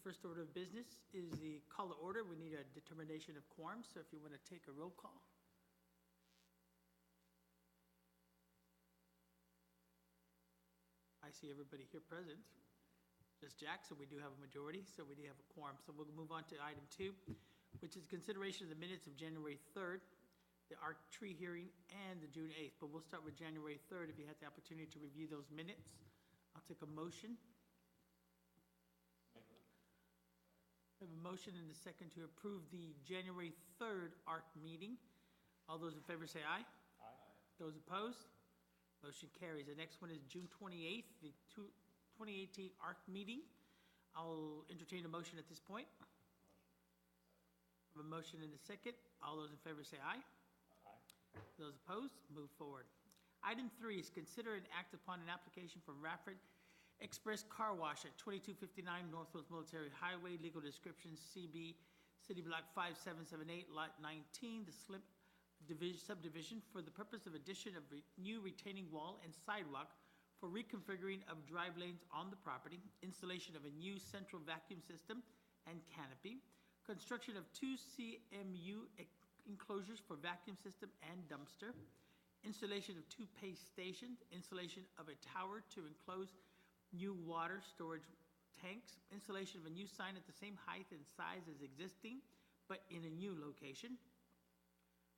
first order of business is the call to order. We need a determination of quorum, so if you want to take a roll call. I see everybody here present. Just Jack, so we do have a majority, so we do have a quorum. So we'll move on to item 2, which is consideration of the minutes of January 3rd, the ARC tree hearing, and the June 8th. But we'll start with January 3rd, if you had the opportunity to review those minutes. I'll take a motion. We have a motion and a second to approve the January 3rd ARC meeting. All those in favor say aye. Aye. Those opposed? Motion carries. The next one is June 28th, the 2018 ARC meeting. I'll entertain a motion at this point. I have a motion and a second. All those in favor say aye. Aye. Those opposed? Move forward. Item 3 is consider and act upon an application from Radford Express Car Wash at 2259 Northwest Military Highway, legal description CB, City Block 5778, Lot 19, the Slip subdivision, for the purpose of addition of new retaining wall and sidewalk for reconfiguring of drive lanes on the property, installation of a new central vacuum system and canopy, construction of 2 CMU enclosures for vacuum system and dumpster, installation of 2 pay stations, installation of a tower to enclose new water storage tanks, installation of a new sign at the same height and size as existing, but in a new location,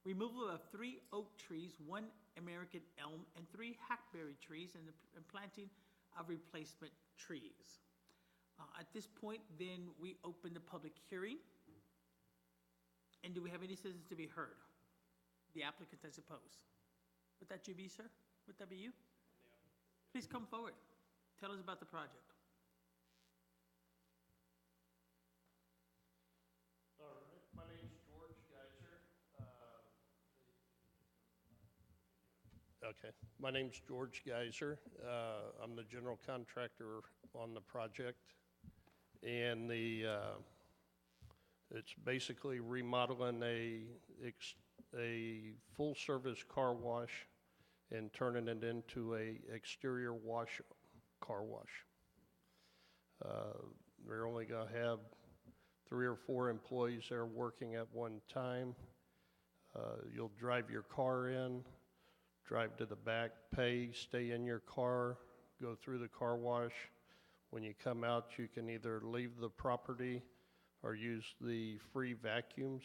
removal of 3 oak trees, 1 American elm, and 3 hackberry trees, and planting of replacement trees. At this point, then, we open the public hearing. And do we have any citizens to be heard? The applicant, I suppose. Would that you be, sir? Would that be you? Yeah. Please come forward. Tell us about the project. My name's George Geiser. Okay, my name's George Geiser. I'm the general contractor on the project, and it's basically remodeling a full-service car wash and turning it into a exterior car wash. We're only going to have 3 or 4 employees there working at one time. You'll drive your car in, drive to the back, pay, stay in your car, go through the car wash. When you come out, you can either leave the property or use the free vacuums.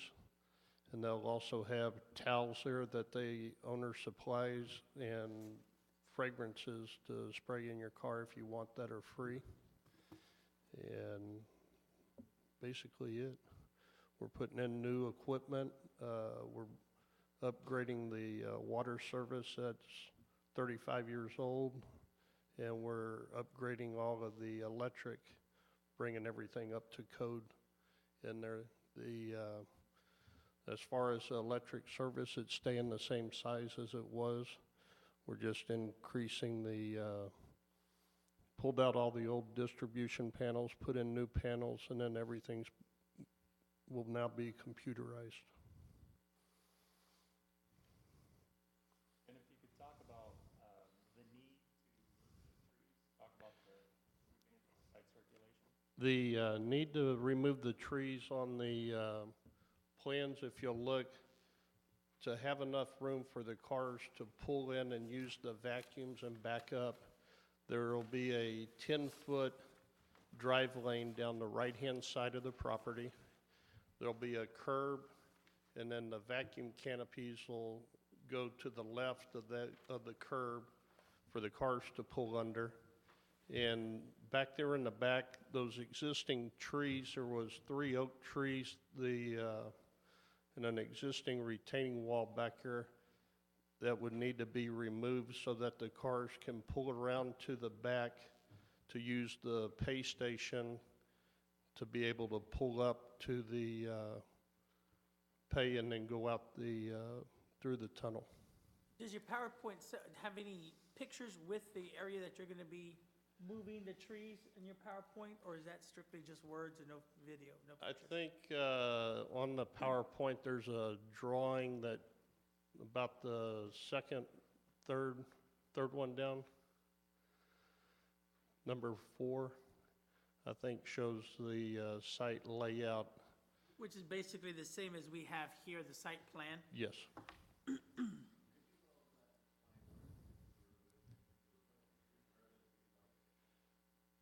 And they'll also have towels there that the owner supplies and fragrances to spray in your car if you want that are free. And basically it. We're putting in new equipment. We're upgrading the water service that's 35 years old. And we're upgrading all of the electric, bringing everything up to code in there. As far as electric service, it's staying the same size as it was. We're just increasing pulled out all the old distribution panels, put in new panels, and then everything will now be computerized. And if you could talk about the need to talk about the site circulation. The need to remove the trees on the plans, if you'll look, to have enough room for the cars to pull in and use the vacuums and back up, there will be a 10-foot drive lane down the right-hand side of the property. There'll be a curb, and then the vacuum canopies will go to the left of the curb for the cars to pull under. And back there in the back, those existing trees, there was 3 oak trees, and an existing retaining wall back here that would need to be removed so that the cars can pull around to the back to use the pay station to be able to pull up to the pay and then go out through the tunnel. Does your PowerPoint have any pictures with the area that you're going to be moving the trees in your PowerPoint, or is that strictly just words and no video, no pictures? I think on the PowerPoint there's a drawing that about the third one down, number 4. I think shows the site layout. Which is basically the same as we have here, the site plan. Yes.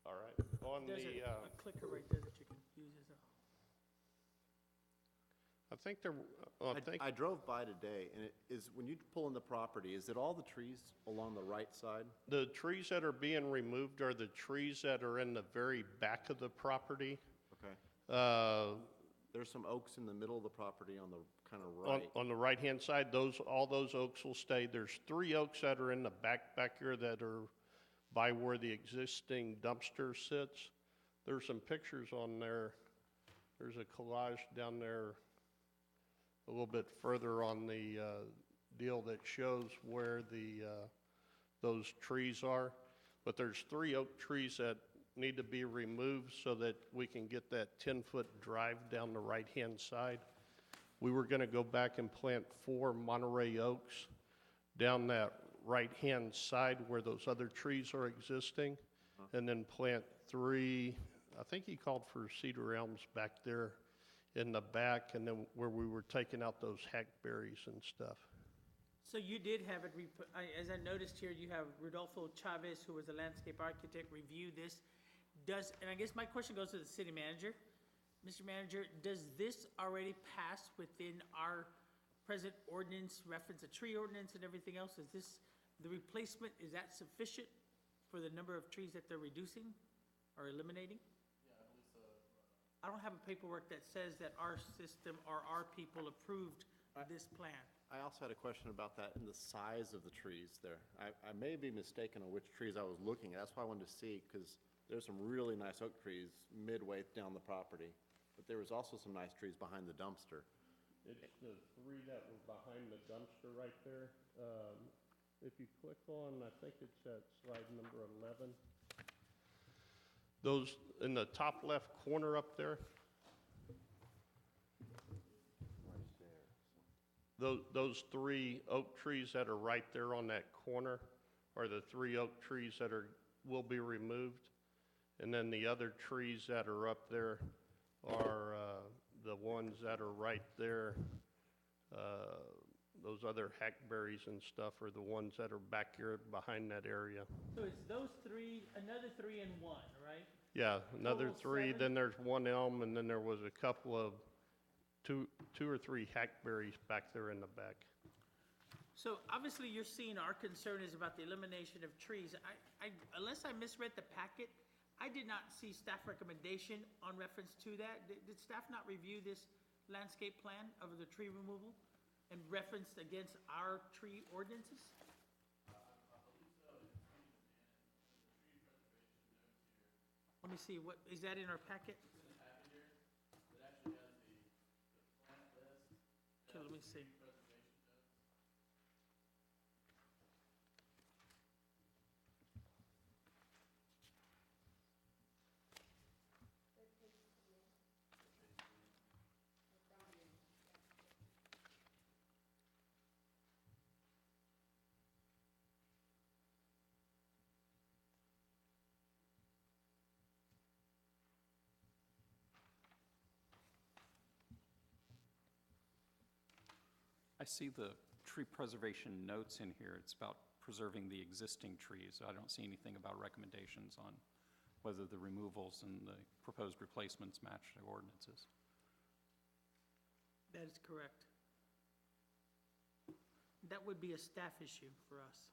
All right, on There's the, a clicker right there that you can use as a, I think there, I think, I drove by today, and it is, when you pull in the property, is it all the trees along the right side? the trees that are being removed are the trees that are in the very back of the property. Okay. Uh, There's some oaks in the middle of the property on the kind of On, right. on the right-hand side, all those oaks will stay. There's 3 oaks that are in the back here that are by where the existing dumpster sits. There's some pictures on there. There's a collage down there a little bit further on the deal that shows where those trees are. But there's 3 oak trees that need to be removed so that we can get that 10-foot drive down the right-hand side. We were going to go back and plant 4 Monterey oaks down that right-hand side where those other trees are existing, and then plant 3, I think he called for cedar elms back there in the back, and then where we were taking out those hackberries and stuff. so you did have it, as I noticed here, you have Rodolfo Chavez, who was a landscape architect, review this. And I guess my question goes to the city manager. Mr. Manager, does this already pass within our present ordinance, reference a tree ordinance and everything else? Is this, the replacement, is that sufficient for the number of trees that they're reducing or eliminating? Yeah, I believe so. I don't have a paperwork that says that our system or our people approved this plan. I also had a question about that and the size of the trees there. I may be mistaken on which trees I was looking at. That's why I wanted to see, because there's some really nice oak trees midway down the property. But there was also some nice trees behind the dumpster. It's the 3 that were behind the dumpster right there. If you click on, I think it's at slide number 11. Those in the top left corner up there, those 3 oak trees that are right there on that corner are the 3 oak trees that will be removed. And then the other trees that are up there are the ones that are right there. Those other hackberries and stuff are the ones that are back here behind that area. So it's those 3, another 3 and 1, right? Yeah, another Total 3, 7? then there's 1 elm, and then there was a couple of, two or 3 hackberries back there in the back. So obviously, you're seeing our concern is about the elimination of trees. Unless I misread the packet, I did not see staff recommendation on reference to that. Did staff not review this landscape plan of the tree removal and referenced against our tree ordinances? Let me see, what, is that in our packet? Okay, let me see. I see the tree preservation notes in here. It's about preserving the existing trees. I don't see anything about recommendations on whether the removals and the proposed replacements match the ordinances. That is correct. That would be a staff issue for us.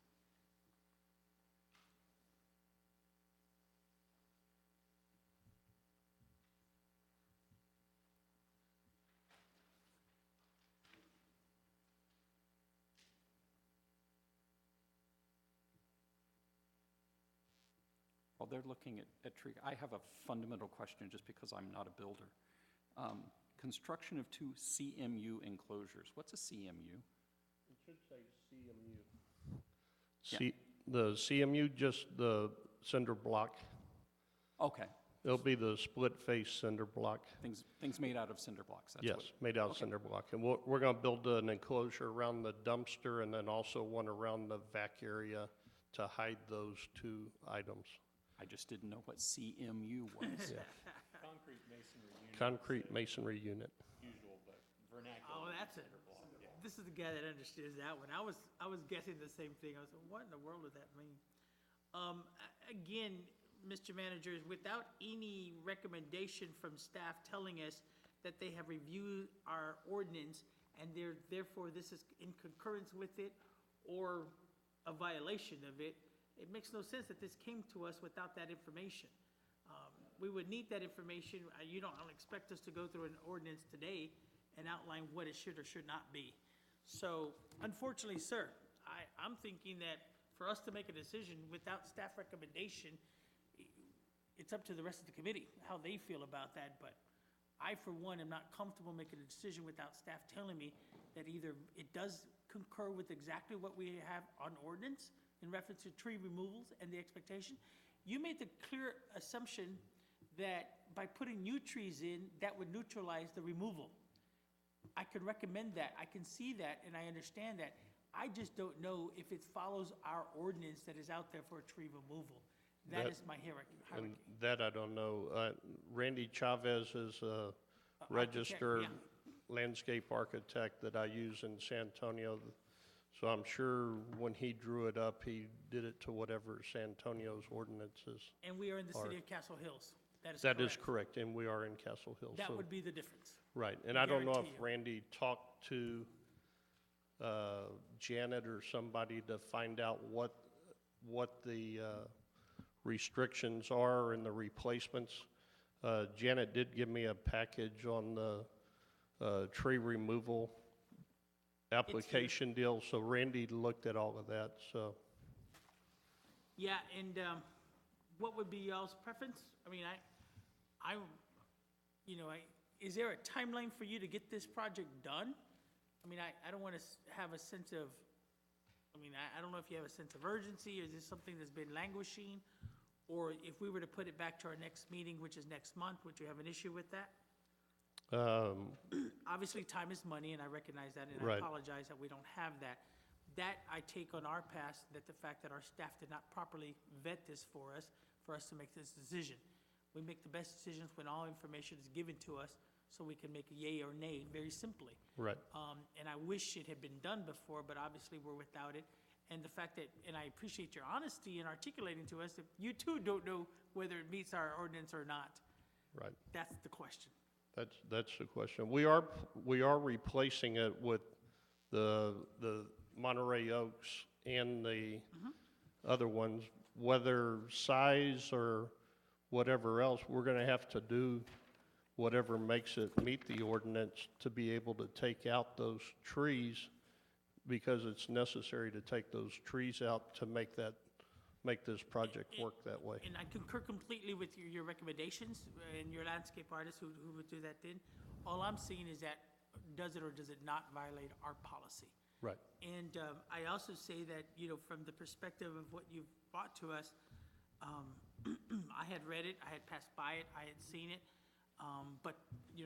While they're looking at tree, I have a fundamental question just because I'm not a builder. Construction of 2 CMU enclosures. What's a CMU? It should say CMU. Yeah. The CMU, just the cinder block. Okay, It'll be the split-face cinder block. things made out of cinder blocks. That's Yes, what, made out of okay. cinder block. And we're going to build an enclosure around the dumpster and then also one around the vac area to hide those 2 items. I just didn't know what CMU was. Concrete masonry unit. Concrete masonry unit. Usual, but vernacular. Oh, that's it. This is the guy that understands that one. I was guessing the same thing. I was like, what in the world does that mean? Again, Mr. Manager, without any recommendation from staff telling us that they have reviewed our ordinance and therefore this is in concurrence with it or a violation of it, it makes no sense that this came to us without that information. We would need that information. You don't expect us to go through an ordinance today and outline what it should or should not be. So unfortunately, sir, I'm thinking that for us to make a decision without staff recommendation, it's up to the rest of the committee, how they feel about that. But I, for one, am not comfortable making a decision without staff telling me that either it does concur with exactly what we have on ordinance in reference to tree removals and the expectation. You made the clear assumption that by putting new trees in, that would neutralize the removal. I can recommend that, I can see that, and I understand that. I just don't know if it follows our ordinance that is out there for a tree removal. That That- is my hierarchy. And that I don't know. Randy Chavez is a registered yeah. landscape architect that I use in San Antonio. So I'm sure when he drew it up, he did it to whatever San Antonio's ordinance is. And we are in the city Are- of Castle Hills. That is correct, and we are in Castle Hills. That so- would be the difference. Right, and I don't know if Guarantee you. Randy talked to Janet or somebody to find out what the restrictions are and the replacements. Janet did give me a package on the tree removal application deal, so Randy looked at all of that, so. Yeah, and what would be y'all's preference? I mean, is there a timeline for you to get this project done? I mean, I don't want to have a sense of, I don't know if you have a sense of urgency, or is this something that's been languishing? Or if we were to put it back to our next meeting, which is next month, would you have an issue with that? Obviously, time is money, and I recognize that, and I Right. apologize that we don't have that. That I take on our past, that the fact that our staff did not properly vet this for us to make this decision. We make the best decisions when all information is given to us, so we can make a yay or nay very simply. Right. And I wish it had been done before, but obviously we're without it. And the fact that, and I appreciate your honesty in articulating to us that you too don't know whether it meets our ordinance or not. Right. That's the question. That's the question. We are replacing it with the Monterey Oaks and the other ones, whether size or whatever else, we're gonna have to do whatever makes it meet the ordinance to be able to take out those trees, because it's necessary to take those trees out to make this project work that way. And I concur completely with your recommendations and your landscape artist who would do that then. All I'm seeing is that, does it or does it not violate our policy? Right. And I also say that, from the perspective of what you've brought to us, I had read it, I had passed by it, I had seen it, but,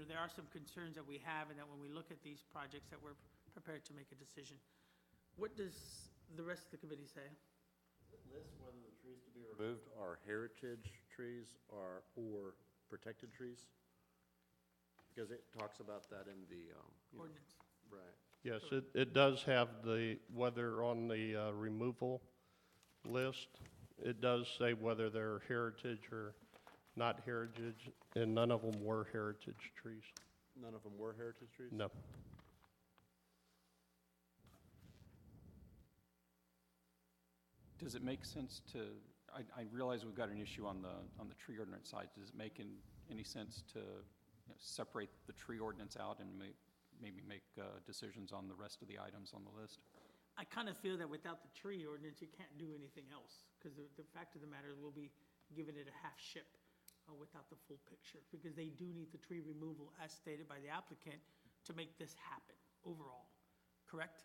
there are some concerns that we have, and that when we look at these projects, that we're prepared to make a decision. What does the rest of the committee say? List whether the trees to be removed are heritage trees or protected trees? Because it talks about that in the, Ordinance. right. Yes, it does have whether on the removal list, it does say whether they're heritage or not heritage, and none of them were heritage trees. None of them were heritage trees? No. Does it make sense to, I realize we've got an issue on the tree ordinance side. Does it make any sense to separate the tree ordinance out and maybe make decisions on the rest of the items on the list? I kind of feel that without the tree ordinance, you can't do anything else, because the fact of the matter is we'll be giving it a half ship without the full picture, because they do need the tree removal as stated by the applicant to make this happen overall, correct?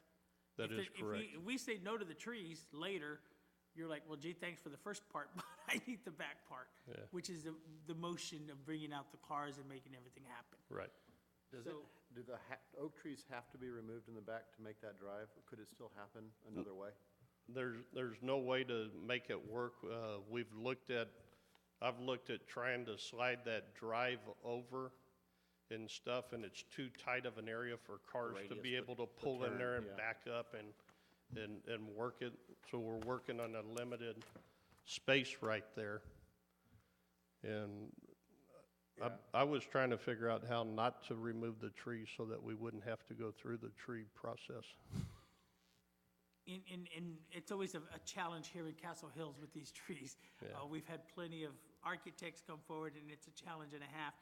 That is correct. If we say no to the trees later, you're like, well, gee, thanks for the first part, but I need the back part, Yeah. which is the motion of bringing out the cars and making everything happen. Right. Do the oak trees have to be removed in the back to make that drive, or could it still happen another way? There's no way to make it work. We've looked at I've looked at trying to slide that drive over and stuff, and it's too tight of an area for cars to radius, be the- able to the pull in turn, there and yeah. back up and work it. So we're working on a limited space right there. And I was trying to figure out how not to remove the trees so that we wouldn't have to go through the tree process. And it's always a challenge here in Castle Hills with these trees. Yeah. We've had plenty of architects come forward, and it's a challenge and a half.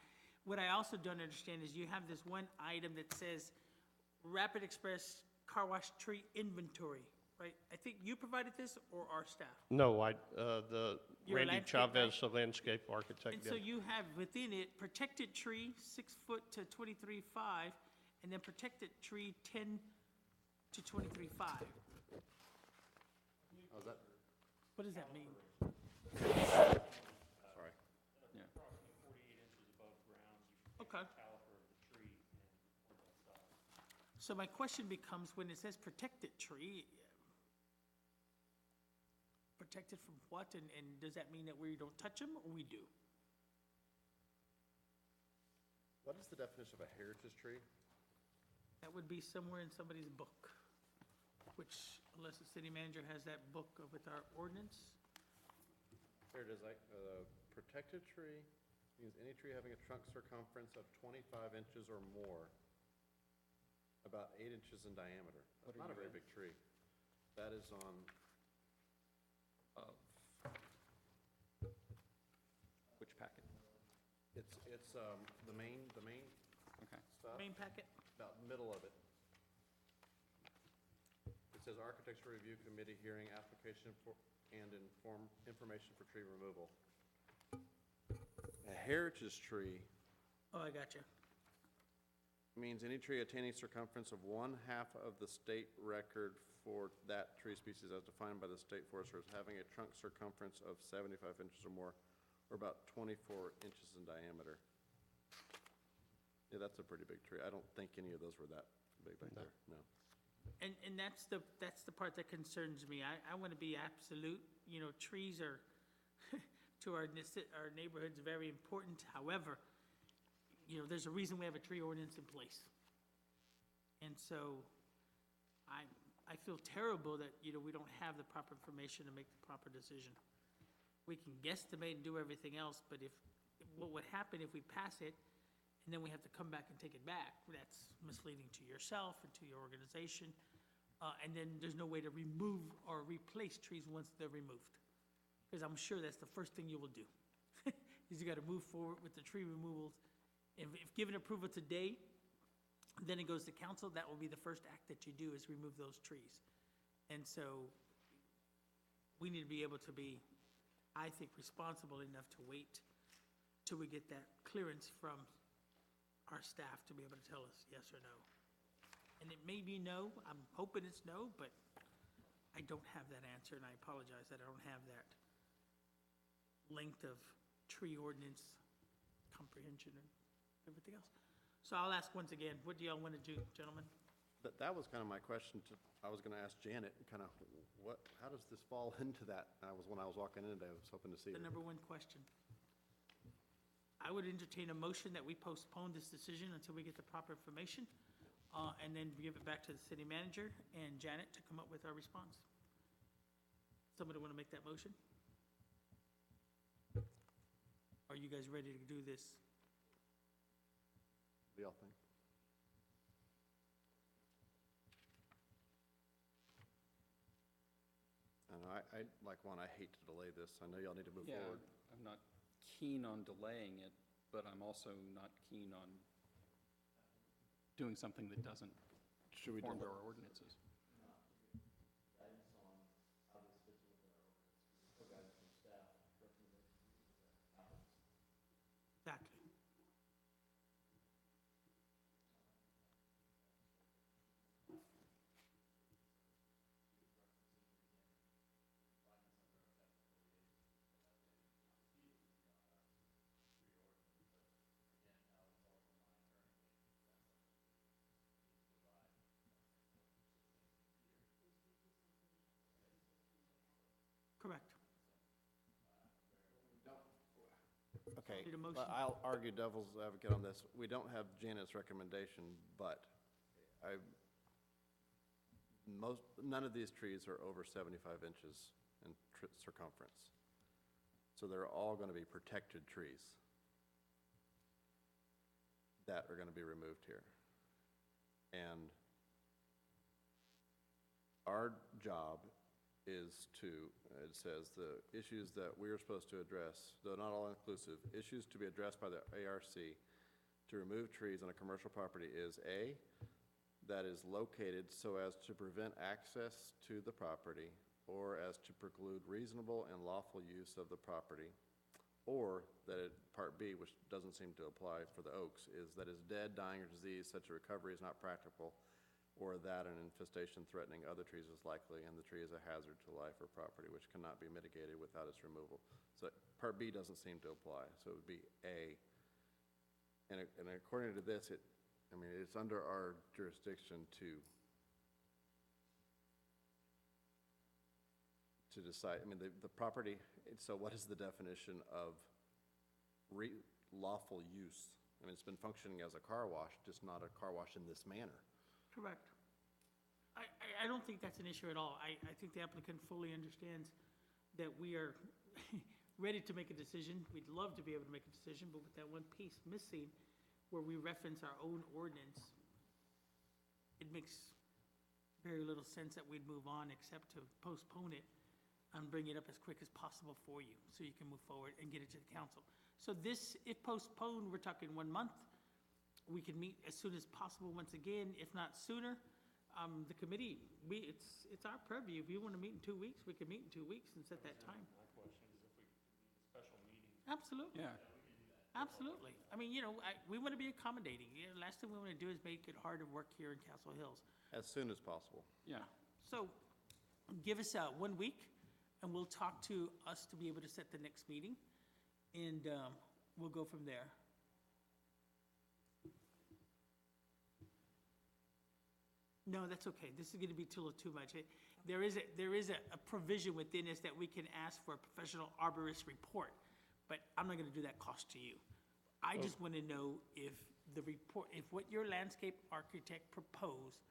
What I also don't understand is you have this one item that says Rapid Express Car Wash Tree Inventory, right? I think you provided this, or our staff? No, You're a Randy landscape guy? Chavez, the landscape architect, And so did. you have within it protected tree, 6 foot to 23.5, and then protected tree, 10 to 23.5. How's that? What does that mean? Sorry. Yeah. Approximately 48 inches above ground, you should Okay. take the caliper of the tree and on both sides. So my question becomes, when it says protected tree, protected from what, and does that mean that we don't touch them, or we do? What is the definition of a heritage tree? That would be somewhere in somebody's book, which, unless the city manager has that book with our ordinance. Here it is, like, protected tree means any tree having a trunk circumference of 25 inches or more, about 8 inches in diameter. That's not a very big tree. That is on, Which packet? it's the main Okay. stuff, Main packet? about middle of it. It says Architecture Review Committee hearing application for, and information for tree removal. A heritage tree Oh, I got you. means any tree attaining circumference of 1/2 of the state record for that tree species as defined by the state forest service, having a trunk circumference of 75 inches or more, or about 24 inches in diameter. Yeah, that's a pretty big tree. I don't think any of those were that big back there, no. And that's the part that concerns me. I want to be absolute, you know, trees are, to our neighborhoods, very important. However, you know, there's a reason we have a tree ordinance in place. And so I feel terrible that, you know, we don't have the proper information to make the proper decision. We can guesstimate and do everything else, but what would happen if we pass it and then we have to come back and take it back? That's misleading to yourself and to your organization. And then there's no way to remove or replace trees once they're removed. Because I'm sure that's the first thing you will do, is you got to move forward with the tree removals. If given approval today, then it goes to council, that will be the first act that you do, is remove those trees. And so we need to be able to be, I think, responsible enough to wait till we get that clearance from our staff to be able to tell us yes or no. And it may be no, I'm hoping it's no, but I don't have that answer, and I apologize that I don't have that length of tree ordinance comprehension and everything else. So I'll ask once again, what do y'all want to do, gentlemen? That was kind of my question to, I was gonna ask Janet, kind of, how does this fall into that? When I was walking in today, I was hoping to see. The number one question. I would entertain a motion that we postpone this decision until we get the proper information, and then give it back to the city manager and Janet to come up with our response. Somebody want to make that motion? Are you guys ready to do this? What do y'all think? I know, I hate to delay this. I know y'all need to move Yeah, forward. I'm not keen on delaying it, but I'm also not keen on doing something that doesn't Should we conform to delay? our ordinances. Exactly. Correct. Okay, Need a motion? but I'll argue devil's advocate on this. We don't have Janet's recommendation, but none of these trees are over 75 inches in circumference. So they're all going to be protected trees that are going to be removed here. And our job is to, it says, the issues that we are supposed to address, though not all inclusive, issues to be addressed by the ARC to remove trees on a commercial property is A, that is located so as to prevent access to the property or as to preclude reasonable and lawful use of the property, or that Part B, which doesn't seem to apply for the oaks, is that is dead, dying, or diseased, such a recovery is not practical, or that an infestation threatening other trees is likely, and the tree is a hazard to life or property which cannot be mitigated without its removal. So Part B doesn't seem to apply, so it would be A. And according to this, it's under our jurisdiction to decide, the property, so what is the definition of lawful use? It's been functioning as a car wash, just not a car wash in this manner. Correct. I don't think that's an issue at all. I think the applicant fully understands that we are ready to make a decision. We'd love to be able to make a decision, but with that one piece missing, where we reference our own ordinance, it makes very little sense that we'd move on except to postpone it and bring it up as quick as possible for you, so you can move forward and get it to the council. So this, if postponed, we're talking 1 month. We can meet as soon as possible once again, if not sooner. The committee, it's our purview. If you want to meet in 2 weeks, we can meet in 2 weeks and set that time. My question is if we could meet a special meeting. Absolutely. Yeah. Absolutely. We want to be accommodating. Last thing we want to do is make it hard to work here in Castle Hills. As soon as possible. Yeah. So give us 1 week, and we'll talk to us to be able to set the next meeting, and we'll go from there. No, that's okay. This is going to be too much. There is a provision within this that we can ask for a professional arborist report, but I'm not going to do that cost to you. I just want to know if the report, if what your landscape architect proposed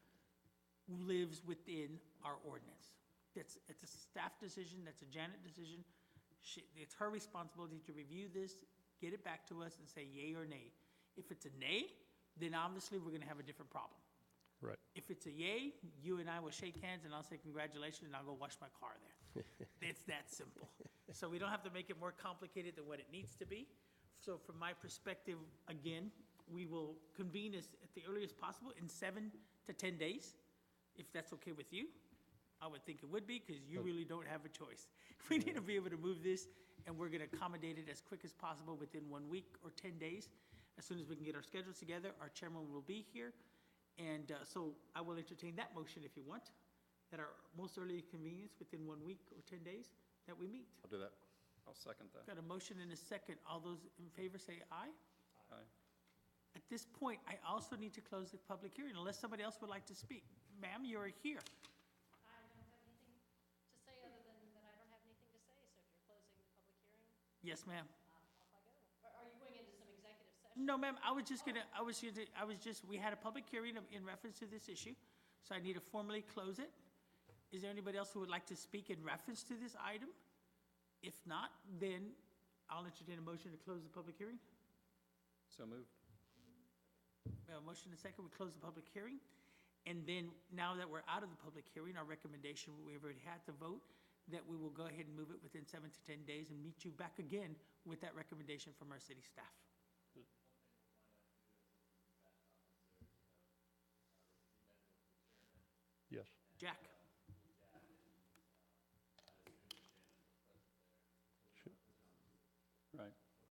lives within our ordinance. It's a staff decision, that's a Janet decision. It's her responsibility to review this, get it back to us and say yay or nay. If it's a nay, then obviously we're going to have a different problem. Right. If it's a yay, you and I will shake hands and I'll say congratulations and I'll go wash my car there. It's that simple. So we don't have to make it more complicated than what it needs to be. So from my perspective, again, we will convene at the earliest possible in 7 to 10 days, if that's okay with you. I would think it would be, because you really don't have a choice. We need to be able to move this, and we're gonna accommodate it as quick as possible within 1 week or 10 days. As soon as we can get our schedules together, our chairman will be here. And so I will entertain that motion if you want, at our most early convenience, within 1 week or 10 days, that we meet. I'll do that. I'll second that. Got a motion and a second. All those in favor say aye. Aye. At this point, I also need to close the public hearing, unless somebody else would like to speak. Ma'am, you are here. I don't have anything to say other than that I don't have anything to say, so if you're closing the public hearing, Yes, ma'am. off I go. Are you going into some executive session? No, ma'am, we had a public hearing in reference to this issue, so I need to formally close it. Is there anybody else who would like to speak in reference to this item? If not, then I'll entertain a motion to close the public hearing. So moved. We have a motion and a second, we close the public hearing. And then, now that we're out of the public hearing, our recommendation, we've already had the vote, that we will go ahead and move it within 7 to 10 days and meet you back again with that recommendation from our city staff. Yes. Jack?